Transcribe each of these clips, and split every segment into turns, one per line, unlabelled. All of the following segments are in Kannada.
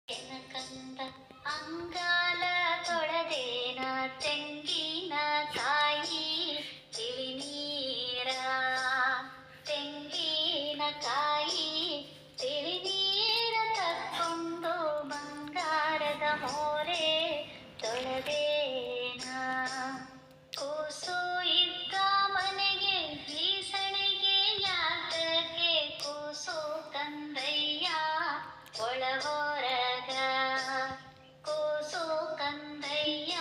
ಎನಕಂದ ಅಂಗಾಲ ತೊಳೆದೇನ ತೆಂಗಿನ ಕಾಯಿ ತಿಳಿನೀರ ತೆಂಗಿನ ಕಾಯಿ ತಿಳಿನೀರ ತಕ್ಕೊಂಡು ಬಂಗಾರದ ಮೋರೆ ತೊಳೆದೇನ ಕೂಸು ಇದ್ದ ಮನೆಗೆ ಬೀಸಣಿಗೆ ಯಾತಕ್ಕೆ ಕೂಸು ಕಂದಯ್ಯ ಒಳಹೊರಗ ಕೂಸು ಕಂದಯ್ಯ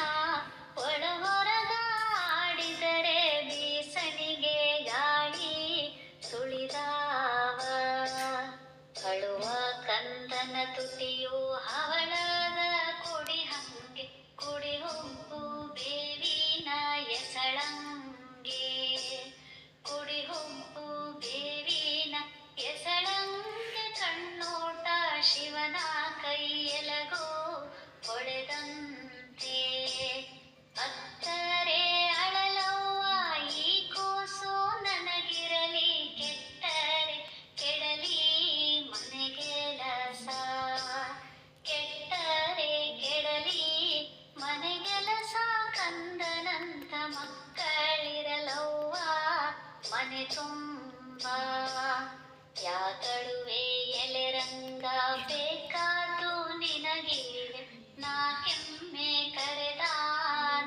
ಒಳಹೊರಗ ಆಡಿದರೆ ಬೀಸಣಿಗೆ ಗಾಳಿ ಸುಳಿದಾವ ಅಳುವ ಕಂದನ ತುಟಿಯು ಹವಳದ ಕುಡಿ ಹಂಗೆ ಕುಡಿ ಹೊಂಪು ಬೇವಿನ ಎಸಳಂಗೆ ಕುಡಿ ಹೊಂಪು ಬೇವಿನ ಎಸಳಂಗೆ ಕಣ್ಣೋಟ ಶಿವನ ಕೈಯೆಲಗೋ ಹೊಳೆದಂತೆ ಅತ್ತರೆ ಅಳಲವ್ವ ಈ ಕೂಸು ನನಗಿರಲಿ ಕೆಟ್ಟರೆ ಕೆಡಲಿ ಮನೆಗೆಲಸ ಕೆಟ್ಟರೆ ಕೆಡಲಿ ಮನೆಗೆಲಸ ಕಂದನಂತ ಮಕ್ಕಳಿರಲವ್ವ ಮನೆ ತುಂಬ ಯಾಕಳುವೆ ಎಲೆರಂಗ ಬೇಕಾದು ನಿನಗೀಗ ನಾ ಕೆಮ್ಮೆ ಕರೆದ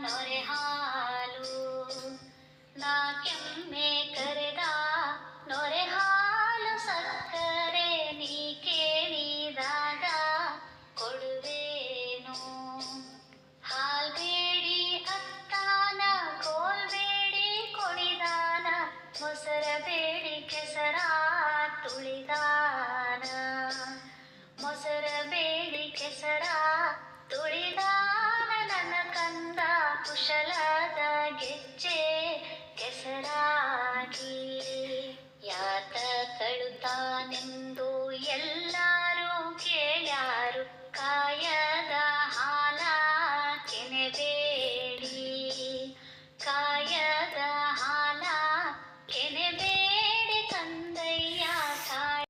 ನೊರೆ ಹಾಲು ನಾ ಕೆಮ್ಮೆ ಕರೆದ ನೊರೆ ಹಾಲು ಸಕ್ಕರೆ ನೀ ಕೇಳಿದಾಗ ಕೊಡುವೇನು ಹಾಲ್ಬೇಡಿ ಅತ್ತಾನ ಕೋಲ್ಬೇಡಿ ಕೊಡಿದಾನ ಮೊಸರ ಬೇಡಿ ಕೆಸರ ತುಳಿದಾನ ಮೊಸರ ಬೇಡಿ ಕೆಸರ